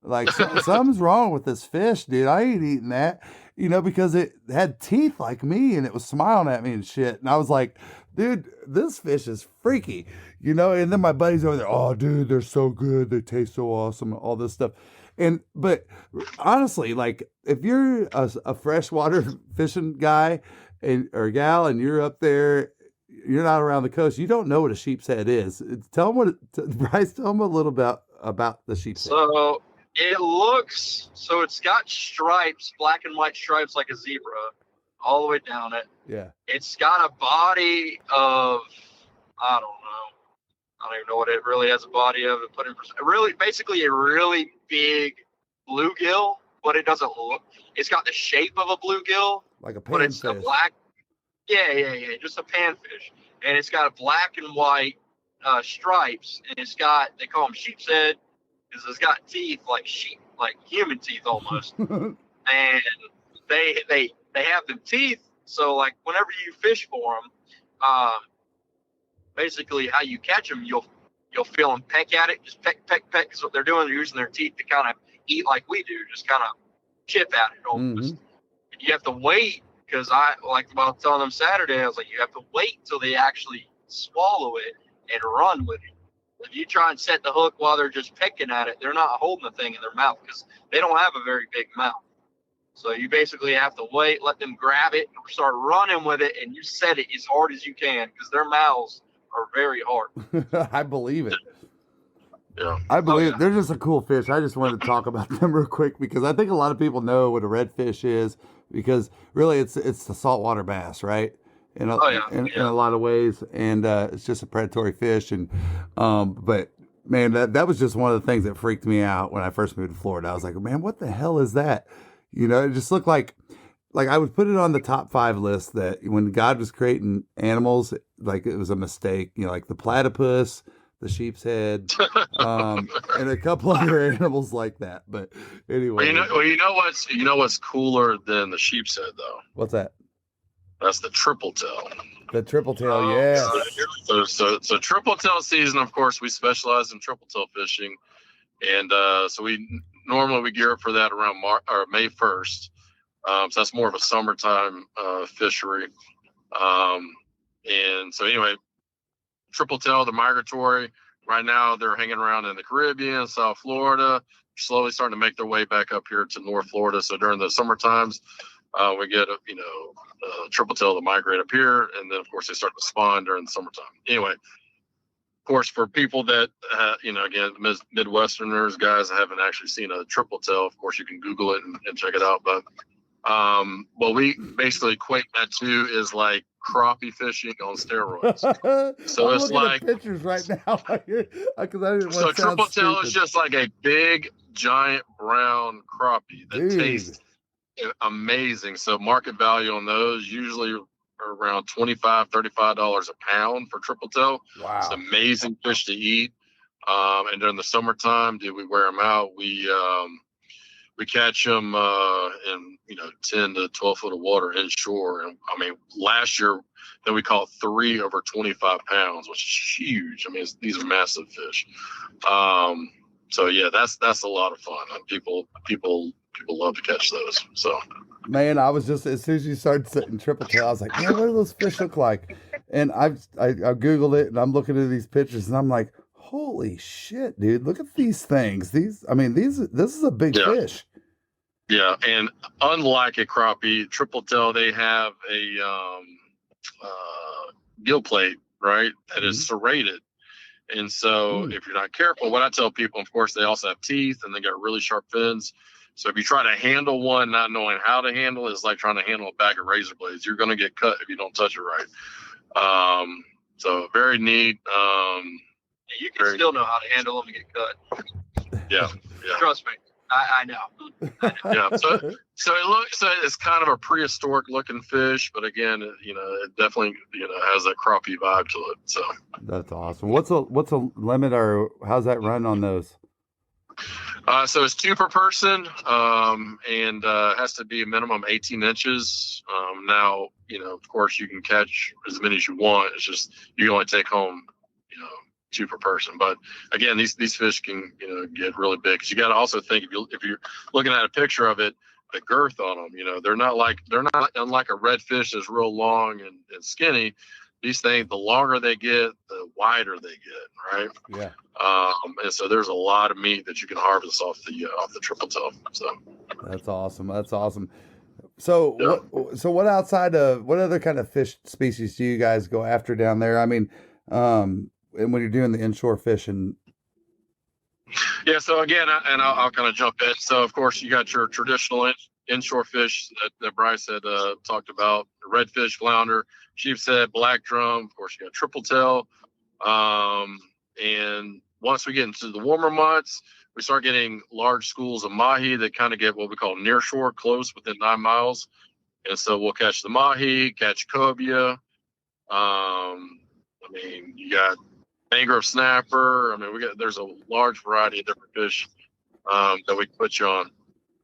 Like something's wrong with this fish, dude. I ain't eating that, because it had teeth like me and it was smiling at me and shit. And I was like, dude, this fish is freaky, and then my buddies over there, oh, dude, they're so good. They taste so awesome, all this stuff. But honestly, like if you're a freshwater fishing guy or gal and you're up there, you're not around the coast, you don't know what a sheep's head is. Brice, tell them a little about the sheep's head. So it's got stripes, black and white stripes like a zebra all the way down it. Yeah. It's got a body of, I don't even know what it really has a body of. Basically a really big bluegill, but it doesn't look, it's got the shape of a bluegill. Like a panfish. But it's a black, just a panfish. And it's got black and white stripes, and they call them sheep's head, because it's got teeth like sheep, like human teeth almost. And they have them teeth, so like whenever you fish for them, basically how you catch them, you'll feel them peck at it, just peck, because what they're doing, they're using their teeth to kind of eat like we do, just kind of chip at it almost. And you have to wait because I was telling them Saturday, I was like, you have to wait till they actually swallow it and run with it. If you try and set the hook while they're just picking at it, they're not holding the thing in their mouth because they don't have a very big mouth. So you basically have to wait, let them grab it, and start running with it, and you set it as hard as you can because their mouths are very hard. I believe it. Yeah. I believe they're just a cool fish. I just wanted to talk about them real quick because I think a lot of people know what a redfish is because really it's the saltwater bass, right? In a lot of ways, and it's just a predatory fish. And but man, that was just one of the things that freaked me out when I first moved to Florida. I was like, man, what the hell is that? You know, it just looked like I would put it on the top 5 list that when God was creating animals, like it was a mistake. You know, like the platypus, the sheep's head, and a couple other animals like that. But anyway, you know what's cooler than the sheep's head though? What's that? That's the triple tail. The triple tail, yes. So triple tail season, of course, we specialize in triple tail fishing, and so we normally gear up for that around May 1st. So that's more of a summertime fishery. And so anyway, triple tail, they're migratory. Right now, they're hanging around in the Caribbean, South Florida, slowly starting to make their way back up here to North Florida. So during the summer times, we get triple tail to migrate up here, and then of course they start to spawn during the summertime. Anyway, of course, for people that again, Midwesterners, guys that haven't actually seen a triple tail, of course you can Google it and check it out. But what we basically equate that to is like crappie fishing on steroids. So I'm it's looking like at pictures right now because I didn't so want to sound triple tail stupid. is just like a big giant brown crappie that tastes amazing. So market value on those usually are around $25-$35 a pound for triple tail. Wow. It's amazing fish to eat. And during the summertime, we wear them out. We catch them in 10 to 12 foot of water inshore. And I mean, last year then we caught 3 over 25 pounds, which is huge. I mean, these are massive fish. So yeah, that's a lot of fun. And people love to catch those. So, man, I was just, as soon as you started setting triple tail, I was like, man, what do those fish look like? And I Googled it and I'm looking at these pictures and I'm like, holy shit, dude, look at these things. This is a big fish. Yeah. And unlike a crappie, triple tail, they have a gill plate, right? That is serrated. And so if you're not careful, what I tell people, of course, they also have teeth and they got really sharp fins. So if you try to handle one, not knowing how to handle it, it's like trying to handle a bag of razor blades. You're going to get cut if you don't touch it right. So very neat. You can still know how to handle them and get cut. Yeah. Trust me. I know. Yeah. So it's kind of a prehistoric looking fish, but again, it definitely, has that crappie vibe to it. So that's awesome. What's a limit, or how's that run on those? So it's 2 per person, and has to be a minimum 18 inches. Now, of course you can catch as many as you want. It's just, you can only take home, 2 per person. But again, these fish can, get really big. Cause you got to also think if you're looking at a picture of it, the girth on them, they're not unlike a redfish that's real long and skinny. These things, the longer they get, the wider they get, right? Yeah. And so there's a lot of meat that you can harvest off the triple tail. So that's awesome. So what other kind of fish species do you guys go after down there? I mean, and when you're doing the inshore fishing. Yeah. So again, I'll kind of jump in. So of course you got your traditional inshore fish that Brice had talked about: redfish, flounder, sheep's head, black drum. Of course, you got triple tail. And once we get into the warmer months, we start getting large schools of mahi that kind of get what we call near shore, close within 9 miles. And so we'll catch the mahi, catch cobia. You got mangrove snapper. There's a large variety of different fish that we can put you on.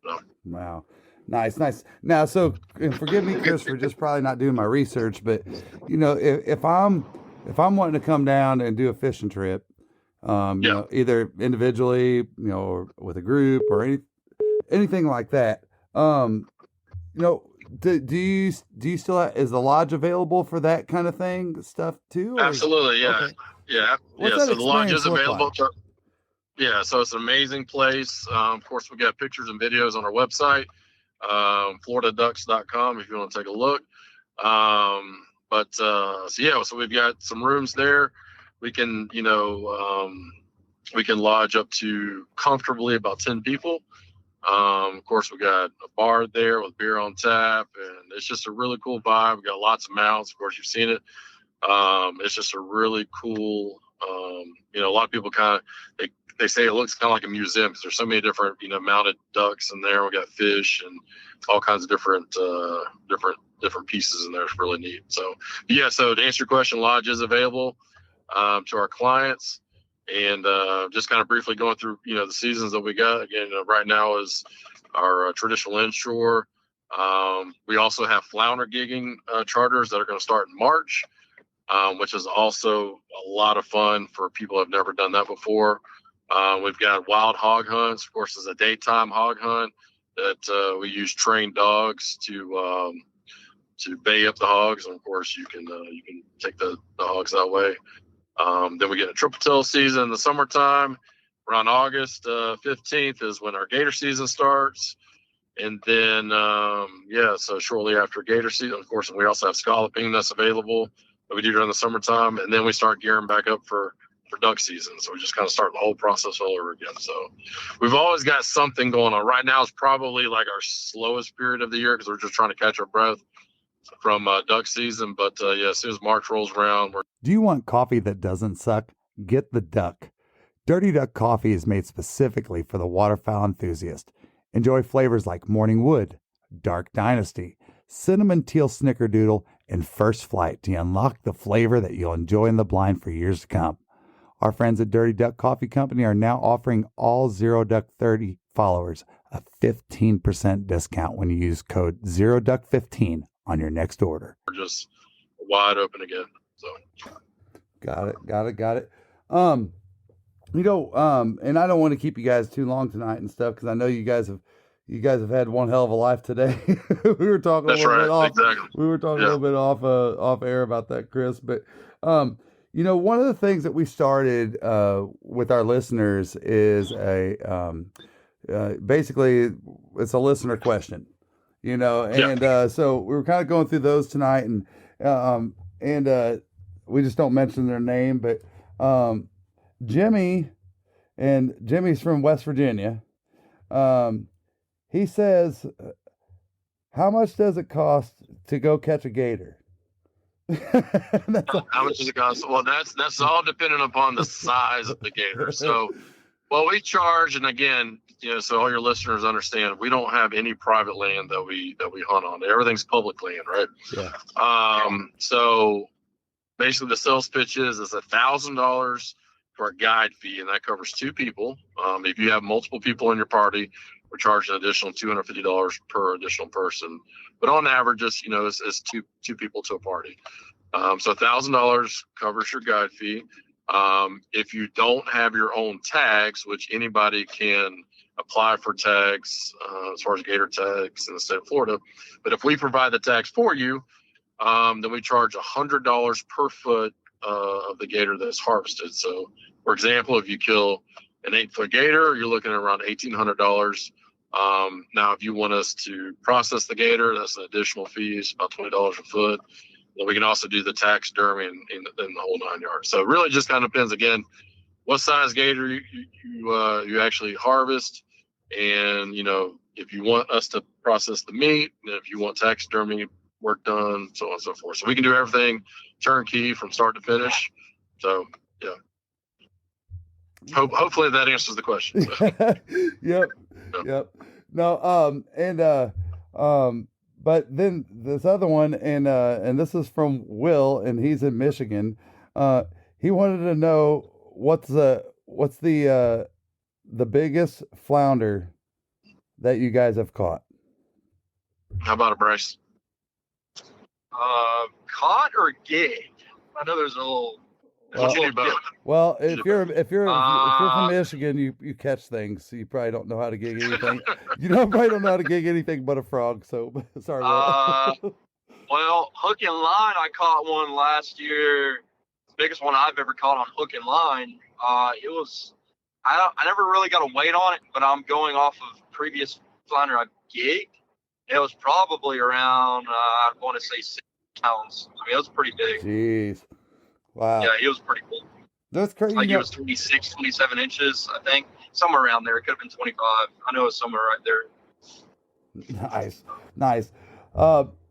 So. Wow. Nice. Now, so, and forgive me, Chris, for just probably not doing my research, but if I'm wanting to come down and do a fishing trip, either individually, or with a group or anything like that, do you still is the lodge available for that kind of stuff too? Or Absolutely, yeah, okay. yeah, What's yeah. that So the lodge experience is look available. like? Yeah, so it's an amazing place. Of course, we got pictures and videos on our website, floridaducks.com, if you want to take a look. So we've got some rooms there. We can, we can lodge up to comfortably about 10 people. Of course, we got a bar there with beer on tap, and it's just a really cool vibe. We got lots of mounts. Of course, you've seen it. It's just a really cool, a lot of people they say it looks kind of like a museum because there's so many different, mounted ducks in there. We got fish and all kinds of different pieces in there. It's really neat. So yeah, so to answer your question, lodge is available to our clients, and just kind of briefly going through, the seasons that we got. Again, right now is our traditional inshore. We also have flounder gigging charters that are going to start in March. Which is also a lot of fun for people who have never done that before. We've got wild hog hunts. Of course, it's a daytime hog hunt that we use trained dogs to bay up the hogs, and of course, you can take the hogs that way. Then we get a triple tail season in the summertime. Around August 15th is when our gator season starts. And then, so shortly after gator season, of course, we also have scalloping that's available that we do during the summertime. And then we start gearing back up for duck season. So we just kind of start the whole process all over again. So we've always got something going on. Right now is probably like our slowest period of the year because we're just trying to catch our breath from duck season. But as soon as March rolls around, Do you want coffee that doesn't suck? Get the Duck. Dirty Duck coffee is made specifically for the waterfowl enthusiast. Enjoy flavors like Morning Wood, Dark Dynasty, Cinnamon Teal Snickerdoodle, and First Flight to unlock the flavor that you'll enjoy in the blind for years to come. Our friends at Dirty Duck Coffee Company are now offering all Zero Duck 30 followers a 15% discount when you use code ZeroDuck15 on your next order. we're just wide open again. So Got it. And I don't want to keep you guys too long tonight and stuff because I know you guys have had one hell of a life today. We were talking that's a little right. bit off. Exactly. We were talking a little bit off air about that, Chris. But one of the things that we started with our listeners is basically it's a listener question. So we were kind of going through those tonight, and we just don't mention their name, but Jimmy's from West Virginia. He says, how much does it cost to go catch a gator? How much does it cost? Well, that's all dependent upon the size of the gator. So what we charge, and again, so all your listeners understand, we don't have any private land that we hunt on. Everything's public land, right? Yeah. So basically the sales pitch is $1,000 for a guide fee, and that covers two people. If you have multiple people in your party, we're charging an additional $250 per additional person. But on average, it's two people to a party. So $1,000 covers your guide fee. If you don't have your own tags, which anybody can apply for tags as far as gator tags in the state of Florida, but if we provide the tags for you, then we charge $100 per foot of the gator that's harvested. So, for example, if you kill an 8-foot gator, you're looking at around $1,800. Now, if you want us to process the gator, that's an additional fee. It's about $20 a foot. Then we can also do the taxidermy and the whole 9 yards. So it really just kind of depends, again, what size gator you actually harvest. And, if you want us to process the meat, and if you want taxidermy work done, so on and so forth. So we can do everything turnkey from start to finish. So, yeah. Hopefully that answers the question. So. Yep. No, but then this other one, and this is from Will, and he's in Michigan. He wanted to know what's the biggest flounder that you guys have caught. How about a Brice? Caught or gig? I know there's a little What you do better? Well, if you're from Michigan, you catch things. So you probably don't know how to gig anything. Probably don't know how to gig anything but a frog. So sorry. Will. Well, hook and line, I caught one last year. Biggest one I've ever caught on hook and line. It was, I never really got a weight on it, but I'm going off of previous flounder I've gigged. It was probably around, I want to say 6 pounds. I mean, it was pretty big. Jeez. Wow. Yeah, he was pretty big. That's crazy. Like, he was 26, 27 inches, I think. Somewhere around there. It could have been 25. I know it was somewhere right there. Nice.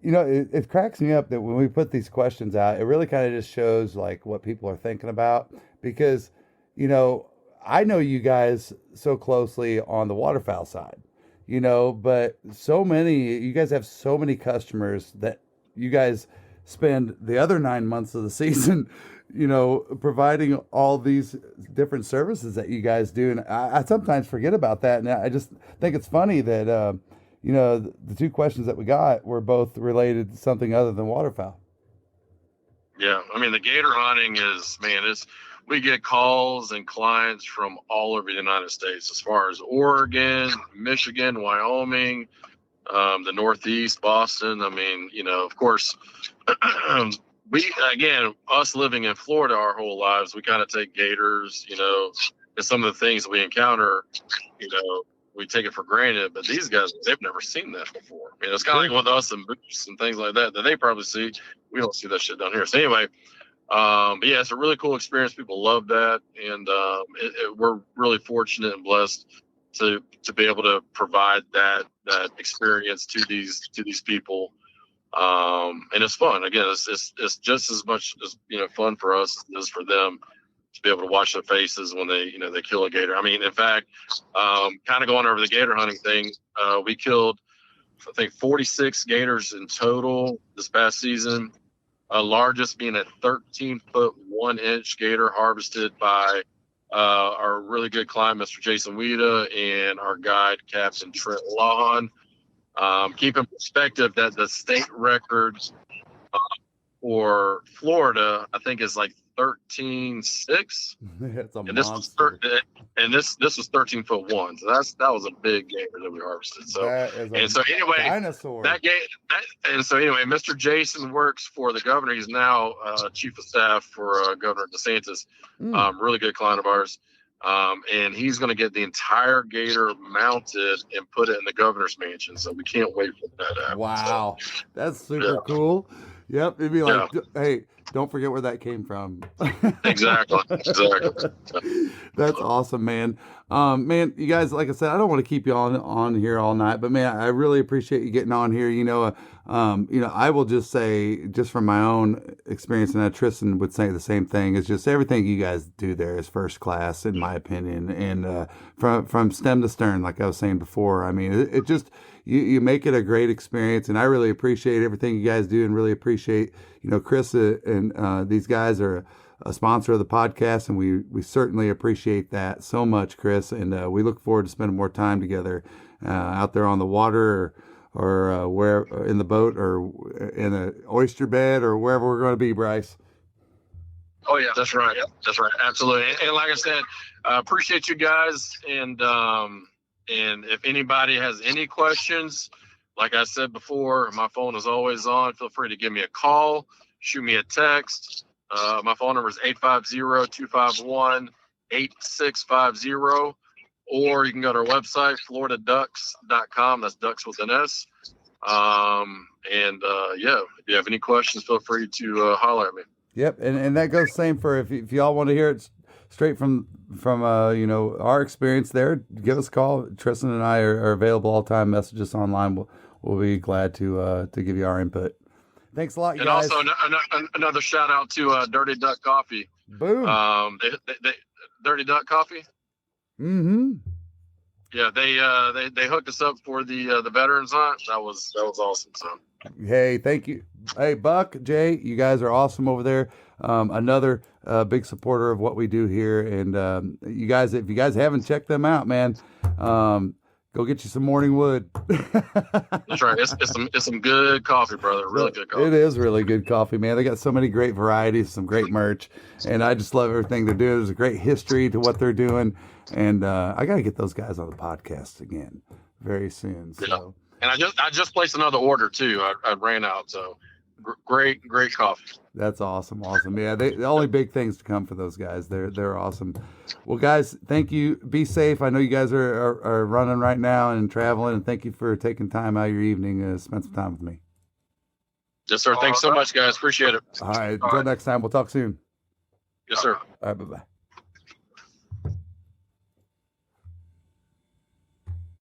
It cracks me up that when we put these questions out, it really kind of just shows like what people are thinking about, because, I know you guys so closely on the waterfowl side, but you guys have so many customers that you guys spend the other 9 months of the season, providing all these different services that you guys do. And I sometimes forget about that. And I just think it's funny that, the two questions that we got were both related to something other than waterfowl. Yeah. I mean, the gator hunting we get calls and clients from all over the United States, as far as Oregon, Michigan, Wyoming, the Northeast, Boston. I mean, of course, us living in Florida our whole lives, we kind of take gators, and some of the things we encounter, we take it for granted. But these guys, they've never seen that before. I mean, it's kind of like with us and boots and things like that they probably see. We don't see that shit down here. So anyway, but yeah, it's a really cool experience. People love that, and we're really fortunate and blessed to be able to provide that experience to these people. And it's fun. Again, it's just as much as fun for us as it is for them to be able to watch their faces when they kill a gator. I mean, in fact, kind of going over the gator hunting thing, we killed, I think, 46 gators in total this past season. Largest being a 13-foot 1-inch gator harvested by our really good client, Mr. Jason Weeda, and our guide, Captain Trent Lawhon. Keep in perspective that the state record for Florida, I think, is like 13.6. It's a and monster. This was 13-foot 1. So that was a big gator that we harvested. So dinosaur. Anyway, Mr. Jason works for the governor. He's now chief of staff for Governor DeSantis. Really good client of ours. And he's going to get the entire gator mounted and put it in the governor's mansion. So we can't wait for that to happen. Wow. That's super cool. Yep. It'd be like, hey, don't forget where that came from. Exactly. That's awesome, man. Man, you guys, like I said, I don't want to keep you on here all night, but man, I really appreciate you getting on here. I will just say, just from my own experience, and Tristan would say the same thing, is just everything you guys do there is first class, in my opinion. And from stem to stern, like I was saying before, I mean, it just, you make it a great experience. And I really appreciate everything you guys do, and really appreciate, Chris and these guys are a sponsor of the podcast, and we certainly appreciate that so much, Chris. And we look forward to spending more time together out there on the water, or where in the boat, or in an oyster bed, or wherever we're going to be, Brice. Oh yeah, that's right. That's right. Absolutely. And like I said, appreciate you guys. And if anybody has any questions, like I said before, my phone is always on. Feel free to give me a call, shoot me a text. My phone number is 850-251-8650. Or you can go to our website, floridaducks.com. That's ducks with an S. If you have any questions, feel free to holler at me. Yep, and that goes the same for if y'all want to hear it straight from our experience there. Give us a call. Tristan and I are available all the time. Message us online. We'll be glad to give you our input. Thanks a lot, you guys. And also another shout out to Dirty Duck Coffee. Boom. They Dirty Duck Coffee. Mm-hmm. Yeah, they hooked us up for the veterans hunt. That was awesome. So. Hey, thank you. Hey, Buck, Jay, you guys are awesome over there. Another big supporter of what we do here, and you guys, if you guys haven't checked them out, man, Go get you some morning wood. That's right. It's some good coffee, brother. Really good coffee. It is really good coffee, man. They got so many great varieties, some great merch, and I just love everything they're doing. There's a great history to what they're doing, and I got to get those guys on the podcast again very soon. So. Yeah. And I just placed another order too. I ran out, so great coffee. That's awesome. Yeah, the only big things to come for those guys. They're awesome. Well, guys, thank you. Be safe. I know you guys are running right now and traveling, and thank you for taking time out of your evening to spend some time with me. Yes, sir. Thanks so much, guys. Appreciate it. All right. Until next time, we'll talk soon. Yes, sir. All right. Bye-bye.